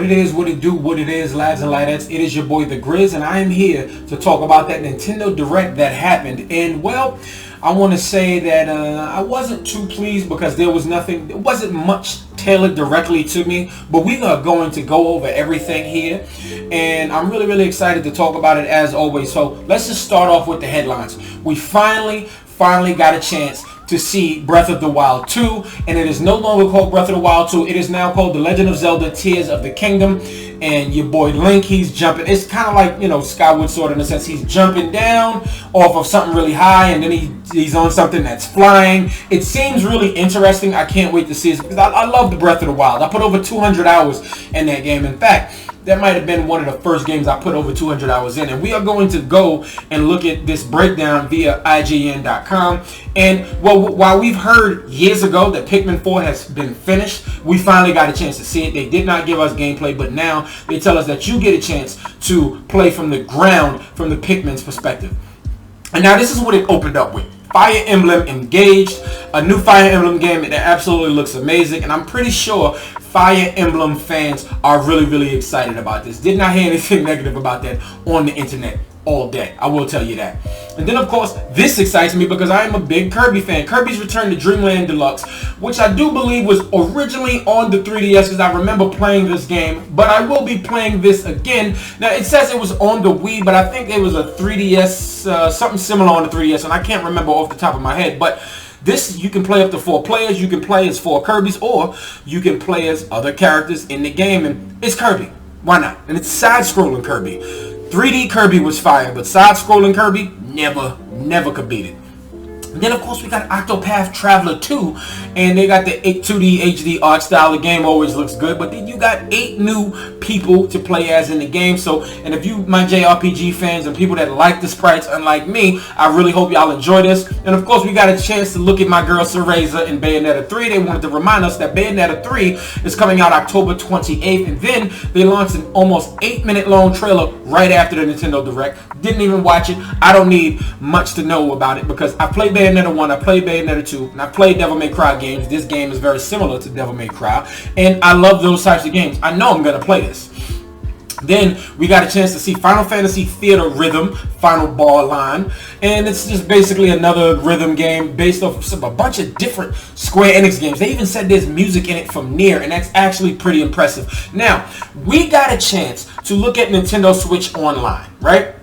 it is, what it do, what it is, lads and ladettes. It is your boy The Grizz, and I am here to talk about that Nintendo Direct that happened. And well, I want to say that I wasn't too pleased because there wasn't much tailored directly to me, but we are going to go over everything here, and I'm really excited to talk about it as always. So let's just start off with the headlines. We finally got a chance to see Breath of the Wild 2, and it is no longer called Breath of the Wild 2. It is now called The Legend of Zelda Tears of the Kingdom. And your boy Link, he's jumping. It's kind of like, Skyward Sword in a sense. He's jumping down off of something really high, and then he's on something that's flying. It seems really interesting. I can't wait to see it because I love the Breath of the Wild. I put over 200 hours in that game. In fact, that might have been one of the first games I put over 200 hours in. And we are going to go and look at this breakdown via IGN.com. And well, while we've heard years ago that Pikmin 4 has been finished, we finally got a chance to see it. They did not give us gameplay, but now they tell us that you get a chance to play from the ground, from the Pikmin's perspective. And now this is what it opened up with. Fire Emblem Engaged, a new Fire Emblem game that absolutely looks amazing, and I'm pretty sure Fire Emblem fans are really excited about this. Did not hear anything negative about that on the internet all day, I will tell you that. And then of course, this excites me because I am a big Kirby fan. Kirby's Return to Dreamland Deluxe, which I do believe was originally on the 3DS because I remember playing this game, but I will be playing this again. Now it says it was on the Wii, but I think it was a 3DS, something similar on the 3DS, and I can't remember off the top of my head, but this, you can play up to 4 players, you can play as 4 Kirbys, or you can play as other characters in the game, and it's Kirby. Why not? And it's side-scrolling Kirby. 3D Kirby was fire, but side-scrolling Kirby, never could beat it. And then of course we got Octopath Traveler 2, and they got the 2D HD art style. The game always looks good, but then you got 8 new people to play as in the game. So, and if you, my JRPG fans and people that like the sprites unlike me, I really hope y'all enjoy this. And of course we got a chance to look at my girl Cereza in Bayonetta 3. They wanted to remind us that Bayonetta 3 is coming out October 28th, and then they launched an almost 8-minute long trailer right after the Nintendo Direct. Didn't even watch it. I don't need much to know about it because I played Bayonetta 1, I played Bayonetta 2, and I played Devil May Cry games. This game is very similar to Devil May Cry, and I love those types of games. I know I'm going to play this. Then we got a chance to see Final Fantasy Theater Rhythm Final Bar Line, and it's just basically another rhythm game based off of a bunch of different Square Enix games. They even said there's music in it from Nier, and that's actually pretty impressive. Now, we got a chance to look at Nintendo Switch Online, right?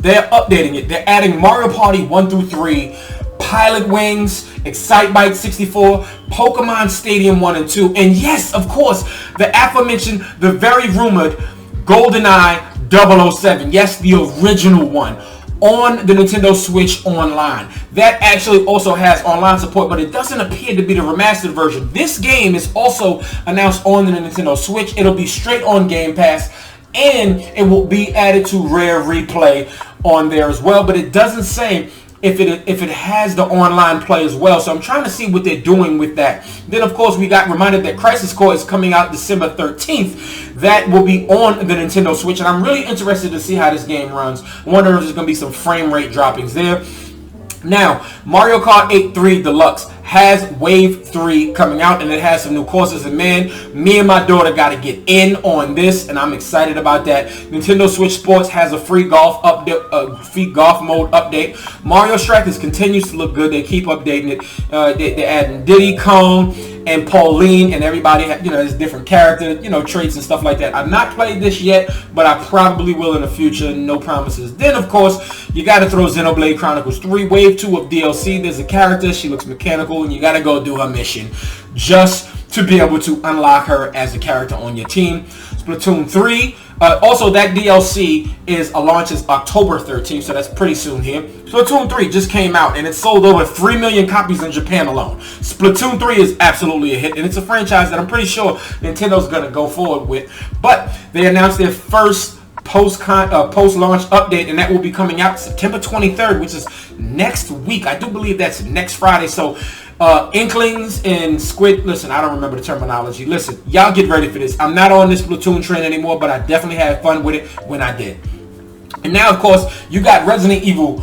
They're updating it. They're adding Mario Party 1 through 3, Pilot Wings, Excitebike 64, Pokemon Stadium 1 and 2, and yes, of course, the aforementioned, the very rumored GoldenEye 007. Yes, the original one on the Nintendo Switch Online. That actually also has online support, but it doesn't appear to be the remastered version. This game is also announced on the Nintendo Switch. It'll be straight on Game Pass, and it will be added to Rare Replay on there as well, but it doesn't say if it has the online play as well. So I'm trying to see what they're doing with that. Then of course we got reminded that Crisis Core is coming out December 13th. That will be on the Nintendo Switch, and I'm really interested to see how this game runs. I wonder if there's going to be some frame rate droppings there. Now, Mario Kart 8 3 Deluxe has Wave 3 coming out, and it has some new courses, and man, me and my daughter got to get in on this, and I'm excited about that. Nintendo Switch Sports has a free golf update, free golf mode update. Mario Strikers continues to look good. They keep updating it. They're adding Diddy Kong and Pauline, and everybody, has different character, traits and stuff like that. I've not played this yet, but I probably will in the future. No promises. Then, of course, you got to throw Xenoblade Chronicles 3 Wave 2 of DLC. There's a character. She looks mechanical, and you got to go do her mission just to be able to unlock her as a character on your team. Splatoon 3. Also, that DLC launches October 13th, so that's pretty soon here. Splatoon 3 just came out, and it sold over 3 million copies in Japan alone. Splatoon 3 is absolutely a hit, and it's a franchise that I'm pretty sure Nintendo's going to go forward with. But they announced their first post-launch update, and that will be coming out September 23rd, which is next week. I do believe that's next Friday, so Inklings and Squid, listen, I don't remember the terminology. Listen, y'all get ready for this. I'm not on this Splatoon train anymore, but I definitely had fun with it when I did. And now, of course, you got Resident Evil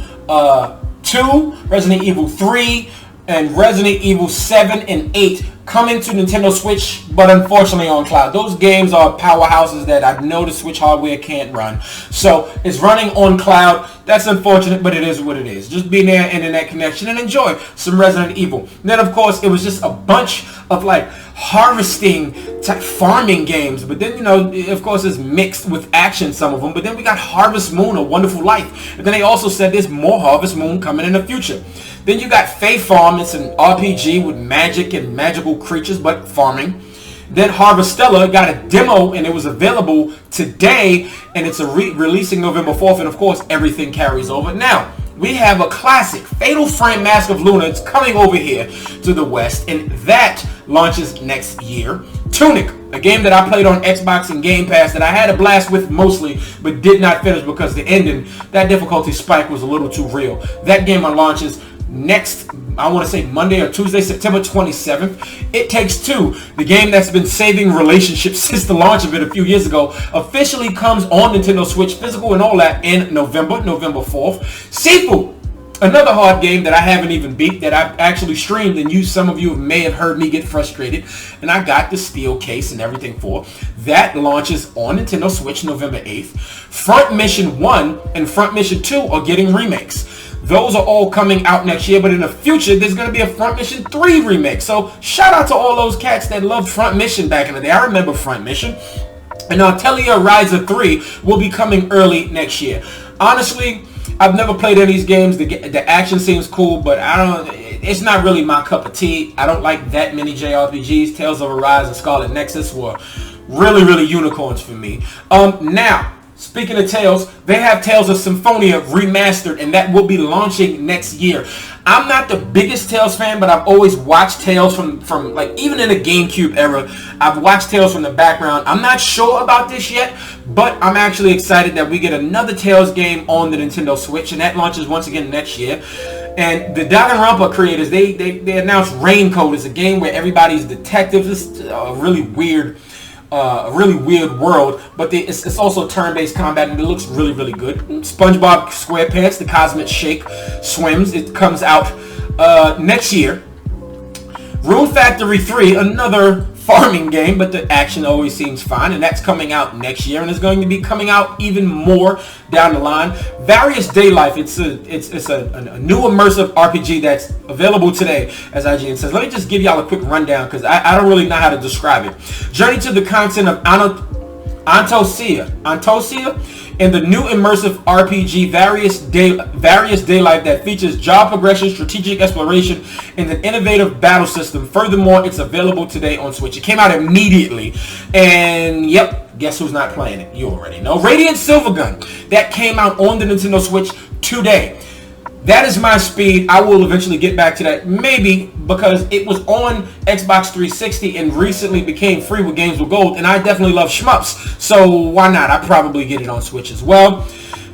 2, Resident Evil 3, and Resident Evil 7 and 8 coming to Nintendo Switch, but unfortunately on cloud. Those games are powerhouses that I know the Switch hardware can't run. So it's running on cloud. That's unfortunate, but it is what it is. Just be near internet connection and enjoy some Resident Evil. Then, of course, it was just a bunch of like harvesting type farming games. But then, you know, of course, it's mixed with action, some of them. But then we got Harvest Moon, A Wonderful Life. And then they also said there's more Harvest Moon coming in the future. Then you got Fae Farm. It's an RPG with magic and magical creatures, but farming. Then Harvestella got a demo and it was available today, and it's releasing November 4th, and of course everything carries over. Now, we have a classic, Fatal Frame Mask of Luna. It's coming over here to the West, and that launches next year. Tunic, a game that I played on Xbox and Game Pass that I had a blast with mostly, but did not finish because the ending, that difficulty spike was a little too real. That game launches next, I want to say Monday or Tuesday, September 27th. It Takes Two, the game that's been saving relationships since the launch of it a few years ago, officially comes on Nintendo Switch, physical and all that, in November 4th. Sifu, another hard game that I haven't even beat, that I've actually streamed, and some of you may have heard me get frustrated, and I got the steel case and everything for. That launches on Nintendo Switch November 8th. Front Mission 1 and Front Mission 2 are getting remakes. Those are all coming out next year, but in the future, there's going to be a Front Mission 3 remake. So shout out to all those cats that loved Front Mission back in the day. I remember Front Mission. And Atelier Ryza 3 will be coming early next year. Honestly, I've never played any of these games. The action seems cool, but it's not really my cup of tea. I don't like that many JRPGs. Tales of Arise and Scarlet Nexus were really, really unicorns for me. Now, speaking of Tales, they have Tales of Symphonia remastered, and that will be launching next year. I'm not the biggest Tales fan, but I've always watched Tales from like, even in the GameCube era, I've watched Tales from the background. I'm not sure about this yet, but I'm actually excited that we get another Tales game on the Nintendo Switch, and that launches once again next year. And the Danganronpa creators, they announced Raincoat as a game where everybody's detectives. It's a really weird world, but it's also turn-based combat, and it looks really, really good. SpongeBob SquarePants, The Cosmic Shake Swims. It comes out next year. Rune Factory 3, another farming game, but the action always seems fine, and that's coming out next year, and it's going to be coming out even more down the line. Various Daylife, it's a new immersive RPG that's available today, as IGN says. Let me just give y'all a quick rundown, because I don't really know how to describe it. Journey to the continent of Antosia, and the new immersive RPG Various Daylife that features job progression, strategic exploration, and an innovative battle system. Furthermore, it's available today on Switch. It came out immediately, and yep, guess who's not playing it? You already know. Radiant Silvergun, that came out on the Nintendo Switch today. That is my speed. I will eventually get back to that, maybe because it was on Xbox 360 and recently became free with Games with Gold, and I definitely love shmups, so why not? I probably get it on Switch as well.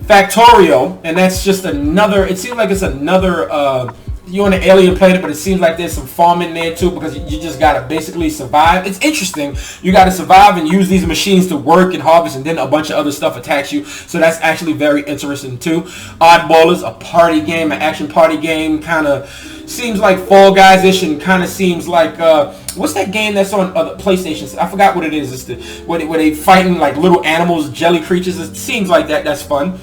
Factorio, and that's just another, it seems like it's another, you're on an alien planet, but it seems like there's some farming there too, because you just gotta basically survive. It's interesting. You gotta survive and use these machines to work and harvest, and then a bunch of other stuff attacks you. So that's actually very interesting too. Oddballers, a party game, an action party game, kind of seems like Fall Guys-ish, and kind of seems like what's that game that's on the PlayStation? I forgot what it is. It's where they fighting like little animals, jelly creatures. It seems like that. That's fun.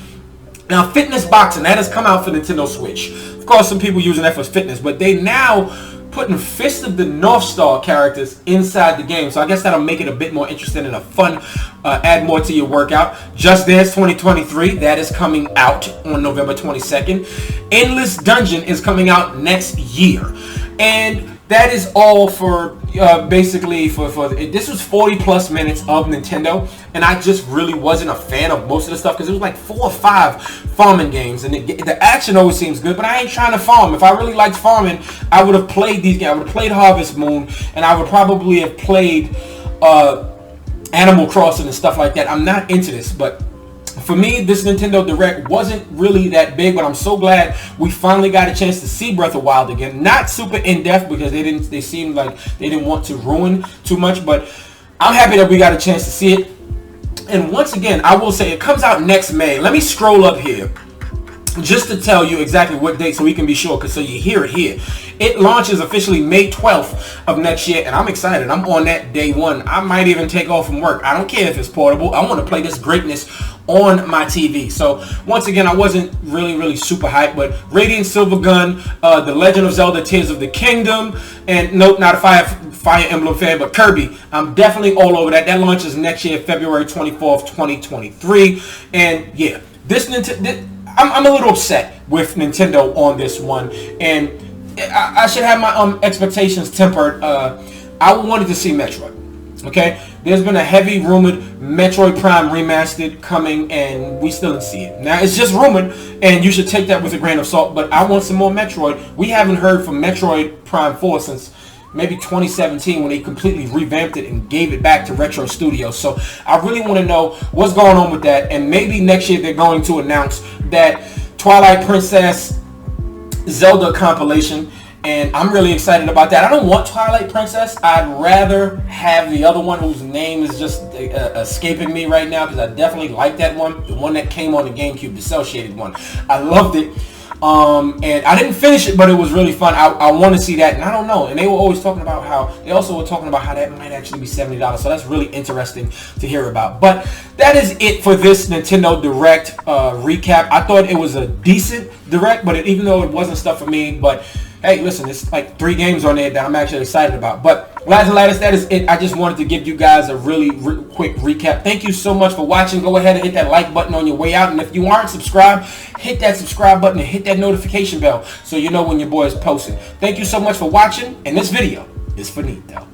Now, Fitness Boxing, that has come out for Nintendo Switch. Of course, some people using that for fitness, but they now putting Fist of the North Star characters inside the game. So I guess that'll make it a bit more interesting and a fun, add more to your workout. Just Dance 2023, that is coming out on November 22nd. Endless Dungeon is coming out next year. And that is all for basically for this was 40 plus minutes of Nintendo, and I just really wasn't a fan of most of the stuff because it was like 4 or 5 farming games, and the action always seems good, but I ain't trying to farm. If I really liked farming, I would have played these games. I would have played Harvest Moon, and I would probably have played Animal Crossing and stuff like that. I'm not into this, but for me, this Nintendo Direct wasn't really that big, but I'm so glad we finally got a chance to see Breath of the Wild again. Not super in-depth because they seemed like they didn't want to ruin too much, but I'm happy that we got a chance to see it. And once again, I will say it comes out next May. Let me scroll up here. just to tell you exactly what date so we can be sure, because so you hear it here. It launches officially May 12th of next year, and I'm excited. I'm on that day one. I might even take off from work. I don't care if it's portable. I want to play this greatness on my TV. So once again, I wasn't really super hyped, but Radiant Silvergun, The Legend of Zelda Tears of the Kingdom, and nope, not a Fire Emblem fan, but Kirby. I'm definitely all over that. That launches next year, February 24th, 2023. And yeah, I'm a little upset with Nintendo on this one, and I should have my expectations tempered. I wanted to see Metroid. Okay, there's been a heavy rumored Metroid Prime Remastered coming, and we still didn't see it. Now it's just rumored, and you should take that with a grain of salt. But I want some more Metroid. We haven't heard from Metroid Prime 4 since maybe 2017 when they completely revamped it and gave it back to Retro Studios. So I really want to know what's going on with that, and maybe next year they're going to announce that Twilight Princess Zelda compilation, and I'm really excited about that. I don't want Twilight Princess. I'd rather have the other one whose name is just escaping me right now, because I definitely like that one, the one that came on the GameCube, the cel-shaded one. I loved it. And I didn't finish it, but it was really fun. I want to see that, and I don't know. And they were always talking about how that might actually be $70. So that's really interesting to hear about. But that is it for this Nintendo Direct recap. I thought it was a decent Direct, but even though it wasn't stuff for me, but hey, listen, it's like 3 games on there that I'm actually excited about. But lads and laddies, that is it. I just wanted to give you guys a really quick recap. Thank you so much for watching. Go ahead and hit that like button on your way out. And if you aren't subscribed, hit that subscribe button and hit that notification bell so you know when your boy is posting. Thank you so much for watching. And this video is finito.